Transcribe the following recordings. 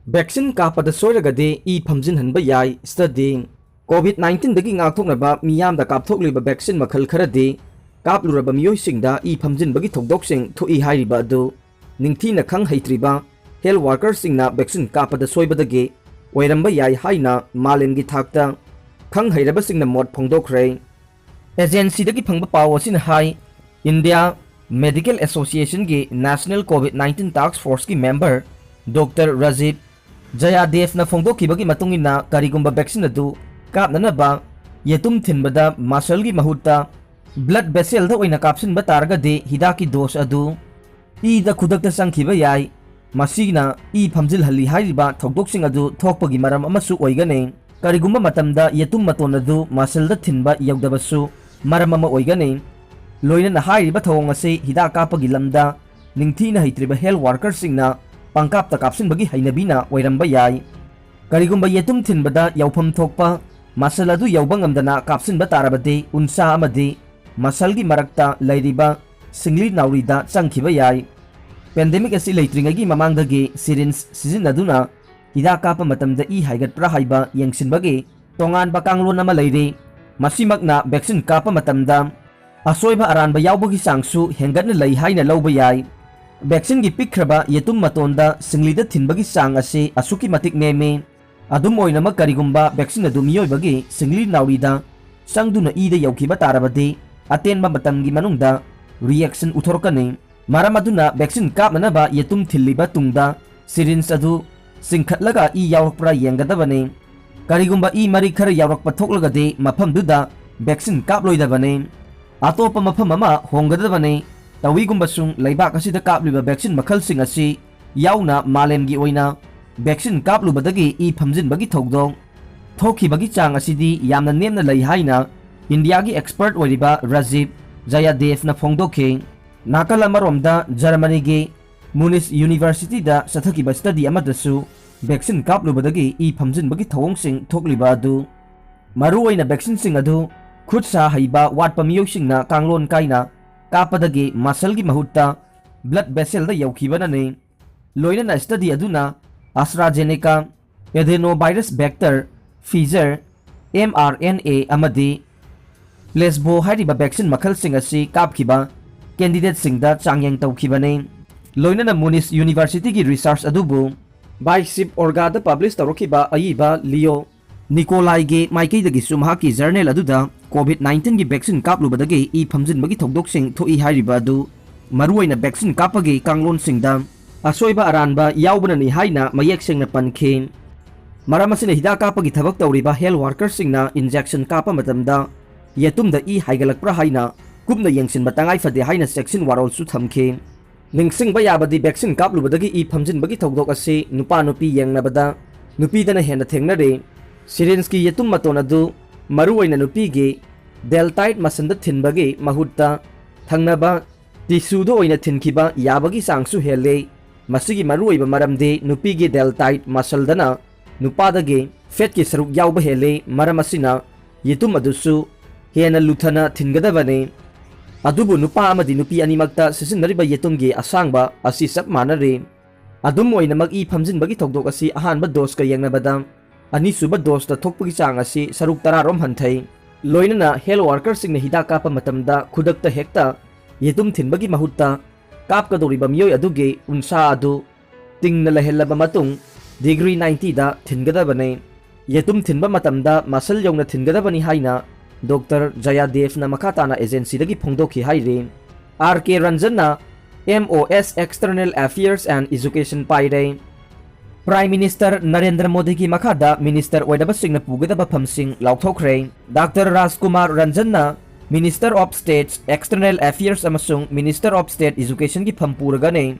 Vaccine kapada soiragade e phamjin hanba yai studying COVID-19 dagi ngakthoknaba miyamda kapthokliba vaccine makhal kharade kapluraba miyoisingda e phamjin bagi thokdoksing thoi hairiba adu ningthina khang heitriba health workers singna vaccine kapada soibadage oiramba yai haina malemgi thakta khang heiraba singna mot phongdokre agency dagi phangba paw asin hai India Medical Association ge National COVID-19 Task Force ki member Dr. Rajiv Jayadev na phongdokibagi matungina karigumba vaccine adu kapnanaba yetum thinbada masalgi mahutta blood vessel da oina kapsinba taragade hidaki dose adu e da khudakta sangkhiba yai masina e phamjil halli hairiba thokdoksing adu thokpagi maram amasu oigane karigumba matamda yetum maton adu masal da thinba yagdabasu maram ama oigane loina na hairiba thawong ase hida kapagi lamda ningthina heitriba health workers singna pangkap ta kapsin bagi hainabina oiramba yai karigumba yetum thinbada yaufam thokpa masal adu yaubang amdana kapsin batarabade unsa amade masalgi marakta lairiba singli naurida changkhiba yai pandemic asi leitringagi mamangdagi syringe sizinaduna hida kapa matamda i haigat pra haiba yengsinbagi tongan bakanglon ama leire masimakna vaccine kapa matamda asoiba aranba yaubagi sangsu hengatna lei haina lawba yai vaccine gi pikraba yetum matonda singlida thinbagi sang ase asuki matik neme adum oinama karigumba vaccine adu miyoibagi singli naurida sangduna ida yaukiba tarabade atenba matamgi manungda reaction uthorkane maramaduna vaccine kapnanaba yetum thilliba tungda syringe adu singkhatlaga i yawrakpra yengadabane karigumba i mari khara yawrakpa thoklagade mafamduda vaccine kaploidabane atopa mafam ama honggadabane tawigumbassung leibak asida kapliba vaccine makhalsing asi yauna malemgi oina vaccine kaplubadagi i phamjinbagi thokdong thokhibagi chang asidi yamna nemna lei haina India gi expert oiriba Rajiv Jayadev na phongdokhe nakal amaromda Germany gi Munich University da sathakiba study amadasu vaccine kaplubadagi i phamjinbagi thawngsing thokliba adu maru oina vaccine sing adu khutsa haiba watpa miyoisingna kanglon kaina kapadagi masalgi mahutta blood vessel da yaukhibanane loina na study aduna AstraZeneca adenovirus vector Pfizer mRNA amadi Lesbo hairiba vaccine makhal sing asi kapkhiba candidate singda changyang tawkhibane loina na Munich University gi research adubu Bicyp orgada publish tawrokhiba ayiba Leo Nikolai ge maikei dagi sumha ki journal aduda COVID-19 gi vaccine kaplubadagi i phamjinbagi thokdoksing thoi hairiba adu maruoina vaccine kapagi kanglon singda asoiba aranba yaubana haina mayek singna pankhe maramasina hida kapagi thabak tawriba health workers singna injection kapa matamda yetumda i haigalakpra haina kupna yengsin batangai fade haina section warol su thamkhe ningsingba yabadi vaccine kaplubadagi i phamjinbagi thokdok ase nupa nupi yengnabada nupidana hena thengnare syringe ki yetum maton adu maruoina nupi ge deltite masanda thinbagi mahutta thangnaba tissue do oina thinkhiba yabagi sangsu hele masigi maruoiba maramde nupi ge deltite masaldana nupada ge fat ki saruk yawba hele maramasina yetum adusu hena luthana thingadabane adubu nupa amadi nupi animakta sisinariba yetum ge asangba asi sap manare adum oina mag i phamjinbagi thokdok asi ahanba dose ka yengnabada ani suba dose ta thokpagi chang asi saruk tararom hanthai loinana health workers singna hida kapa matamda khudakta hekta yetum thinbagi mahutta kapka doriba miyoi aduge unsa adu tingna lahellaba matung degree 90 da thingadabane yetum thinba matamda masal yongna thingadabani haina Dr. Jayadev na makatana agency dagi phongdokhi haire RK Ranjanna MOS External Affairs and Education paire Prime Minister Narendra Modi ki makhada Minister oidaba singna pugadaba phamsing lauthokre Dr. Rajkumar Ranjanna Minister of State's External Affairs amasung Minister of State Education ki phampuragane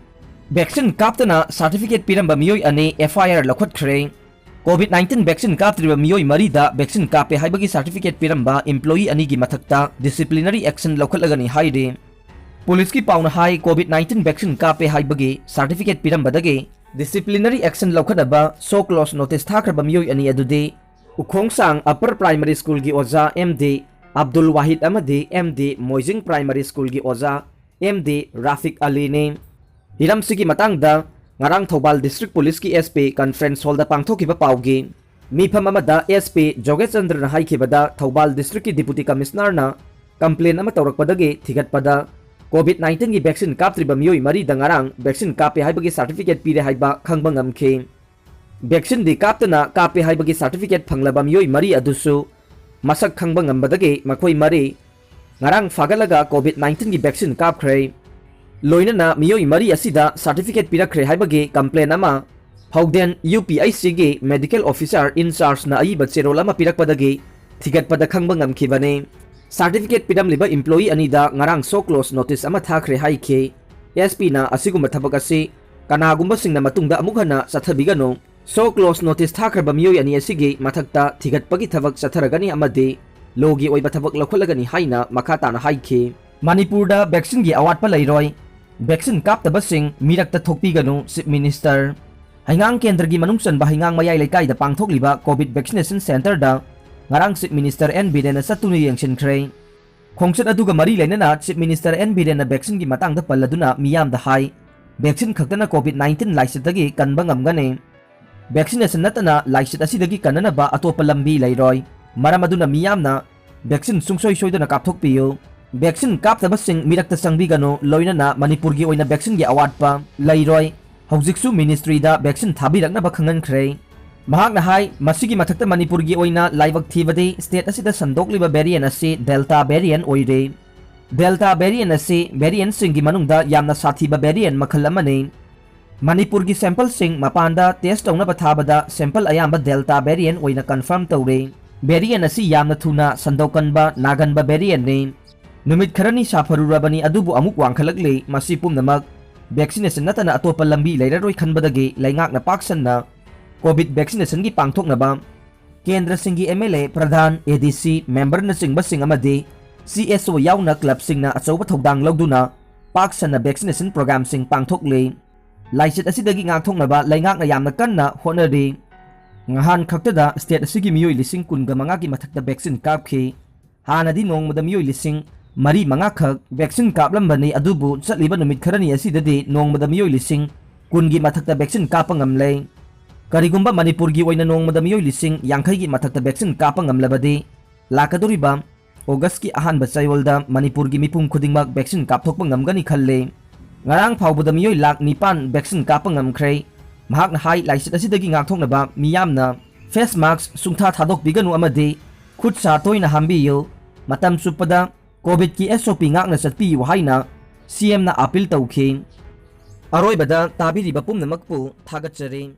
vaccine kaptana certificate piramba miyoi ane FIR lakhotkre COVID-19 vaccine kaptriba miyoi marida vaccine kape haibagi certificate piramba employee ani gi mathakta disciplinary action lokhatlagani haire police ki pauna hai COVID-19 vaccine kape haibagi certificate piramba dage disciplinary action lokhataba so close notice thakraba miyoi ani adude ukhongsang upper primary school gi oja MD Abdul Wahid amadi MD Moijing Primary School gi oja MD Rafiq Ali ne hiramsigi matangda ngarang Thobal District Police ki SP Conference Hall da pangthokiba paugi mifam amada SP Jogesh Chandra na haikibada Thobal District ki Deputy Commissioner na complaint ama tawrakpadagi thigatpada COVID-19 ki vaccine kaptriba miyoi mari da ngarang vaccine kape haibagi certificate pire haiba khangba ngamkhe vaccine di kaptana kape haibagi certificate phanglaba miyoi mari adusu masak khangba ngambadagi makhoi mari ngarang fagalaga COVID-19 ki vaccine kapkhre loinana miyoi mari asida certificate pirakre haibagi complaint ama Howden UPIC gi medical officer in charge na aiba cherol ama pirakpadagi thigatpada khangba ngamkhibane certificate pidam liba employee anida ngarang so close notice ama thakre haikhe SP na asigumba thabak asi kanagumba singna matungda amuk hana sathabigano so close notice thakraba miyoi ani asigi mathakta thigatpagi thabak satharagani amadi logi oiba thabak lokholagani haina makata na haikhe Manipurda vaccine gi awatpa leiroi vaccine kaptaba sing mirakta thokpigano Chief Minister Haingang Kendra gi manungsan ba hingang mayai lekai da pangthokliba COVID vaccination center da ngarang Chief Minister N Biren na satuni yengsin khre khongset aduga mari leinana Chief Minister N Biren na vaccine gi matang da palladuna miyam da hai vaccine khaktana COVID-19 laisit dagi kanba ngamgane vaccination natana laisit asidagi kanana ba atopa lambi leiroi maram aduna miyam na vaccine sungsoi soidana kapthokpiyo vaccine kaptaba sing mirakta sangbigano loinana Manipur gi oina vaccine gi award pa leiroi Hojiksu ministry da vaccine thabirakna ba khangan khre mahakna hai masigi mathakta Manipur gi oina laibak thibade state asida sandokliba variant asi delta variant oire delta variant asi variant singi manungda yamna sathiba variant makhal amane Manipur gi sample sing mapanda test tawna bathabada sample ayamba delta variant oina confirm tawre variant asi yamna thuna sandokanba naganba variant ne numit kharani safarurabani adubu amuk wangkhalakle masi pumnamak vaccination natana atopa lambi leiraroi khanbadagi laingakna paksanna COVID vaccination gi pangthoknaba Kendra Singhi MLA Pradhan ADC member na singba sing amadi CSO yauna club singna achauba thodang logduna paksanna vaccination program sing pangthokle laisit asidagi ngakthoknaba laingakna yamna kanna honari ngahan khaktada state asigi miyoi lising kunga manga gi mathakta vaccine kapkhi hanadi nongmada miyoi lising mari manga khak vaccine kaplambani adubu chatliba numit kharani asidadi nongmada miyoi lising kungi mathakta vaccine kapangamle Karigumba Manipur gi oina nongmada miyoi lising yangkhai gi mathakta vaccine kapangamlabadi lakaduriba August ki ahan bachayolda Manipur gi mipum khudingmak vaccine kapthokpa ngamgani khalle ngarang phawbada miyoi lak nipan vaccine kapangamkhre mahakna hai laisit asidagi ngakthoknaba miyamna face mask sungtha thadok biganu amadi khut sa toina hambiyo matam chupada COVID ki SOP ngakna chatpi haina CM na appeal tawkhe aroibada tabiriba pumnamakpu thagatchari